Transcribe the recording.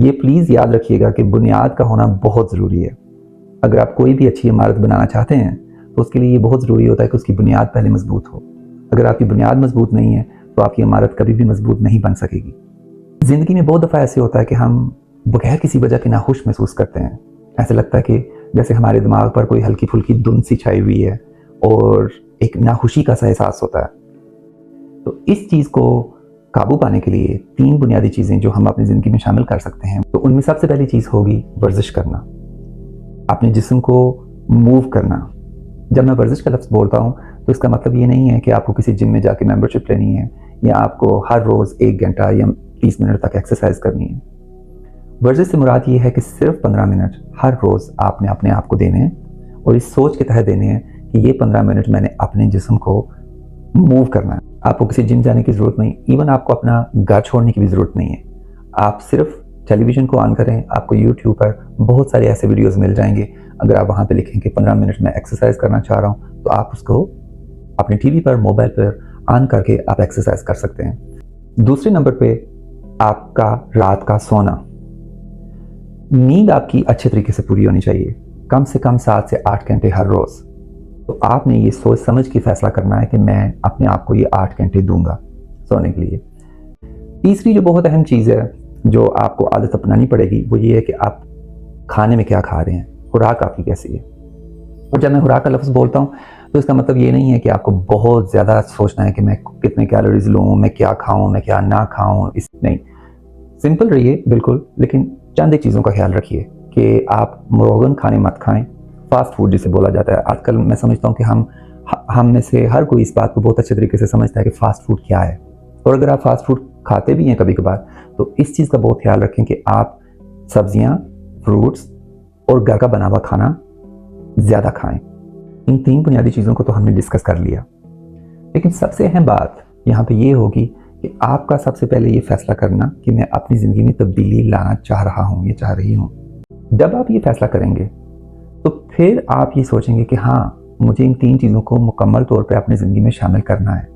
ये प्लीज़ याद रखिएगा कि बुनियाद का होना बहुत ज़रूरी है। अगर आप कोई भी अच्छी इमारत बनाना चाहते हैं तो उसके लिए ये बहुत ज़रूरी होता है कि उसकी बुनियाद पहले मजबूत हो। अगर आपकी बुनियाद मजबूत नहीं है तो आपकी इमारत कभी भी मजबूत नहीं बन सकेगी। ज़िंदगी में बहुत दफ़ा ऐसे होता है कि हम बगैर किसी वजह के नाखुश महसूस करते हैं। ऐसे लगता है कि जैसे हमारे दिमाग पर कोई हल्की फुल्की धुंध सी छाई हुई है और एक नाखुशी का सा एहसास होता है। तो इस चीज़ को काबू पाने के लिए 3 बुनियादी चीज़ें जो हम अपनी ज़िंदगी में शामिल कर सकते हैं, तो उनमें सबसे पहली चीज़ होगी वर्जिश करना, अपने जिस्म को मूव करना। जब मैं वर्जिश का लफ्ज़ बोलता हूँ तो इसका मतलब ये नहीं है कि आपको किसी जिम में जाके मेंबरशिप लेनी है या आपको हर रोज़ 1 घंटा या 30 मिनट तक एक्सरसाइज करनी है। वर्जिश से मुराद ये है कि सिर्फ 15 मिनट हर रोज़ आपने अपने आप को देने हैं और इस सोच के तहत देने हैं कि ये 15 मिनट मैंने अपने जिस्म को मूव करना है। आपको किसी जिम जाने की ज़रूरत नहीं, इवन आपको अपना घर छोड़ने की भी ज़रूरत नहीं है। आप सिर्फ टेलीविज़न को ऑन करें, आपको यूट्यूब पर बहुत सारे ऐसे वीडियोज़ मिल जाएंगे। अगर आप वहाँ पे लिखें कि 15 मिनट में एक्सरसाइज करना चाह रहा हूँ तो आप उसको अपने टीवी पर, मोबाइल पर ऑन करके आप एक्सरसाइज कर सकते हैं। दूसरे नंबर पे आपका रात का सोना। नींद आपकी अच्छे तरीके से पूरी होनी चाहिए, कम से कम 7 से 8 घंटे हर रोज़। तो आपने ये सोच समझ के फैसला करना है कि मैं अपने आप को ये 8 घंटे दूंगा सोने के लिए। तीसरी जो बहुत अहम चीज़ है जो आपको आदत अपनानी पड़ेगी वो ये है कि आप खाने में क्या खा रहे हैं, खुराक आपकी कैसी है। और जब मैं खुराक का लफ्ज़ बोलता हूँ तो इसका मतलब ये नहीं है कि आपको बहुत ज़्यादा सोचना है कि मैं कितने कैलोरीज लूँ, मैं क्या खाऊँ, मैं क्या ना खाऊँ। इस नहीं, सिंपल रहिए बिल्कुल, लेकिन चंद एक चीज़ों का ख्याल रखिए कि आप मुरोगन खाने मत खाएं, फास्ट फूड जिसे बोला जाता है। आजकल मैं समझता हूँ कि हम में से हर कोई इस बात को बहुत अच्छे तरीके से समझता है कि फास्ट फूड क्या है। और अगर आप फास्ट फूड खाते भी हैं कभी कभार तो इस चीज़ का बहुत ख्याल रखें कि आप सब्जियां, फ्रूट्स और घर का बना हुआ खाना ज़्यादा खाएं। इन 3 बुनियादी चीज़ों को तो हमने डिस्कस कर लिया, लेकिन सबसे अहम बात यहाँ पे ये होगी कि आपका सबसे पहले ये फैसला करना कि मैं अपनी ज़िंदगी में तब्दीली लाना चाह रहा हूँ या चाह रही हूँ। जब आप ये फैसला करेंगे तो फिर आप ये सोचेंगे कि हाँ, मुझे इन 3 चीज़ों को मुकम्मल तौर पे अपनी ज़िंदगी में शामिल करना है।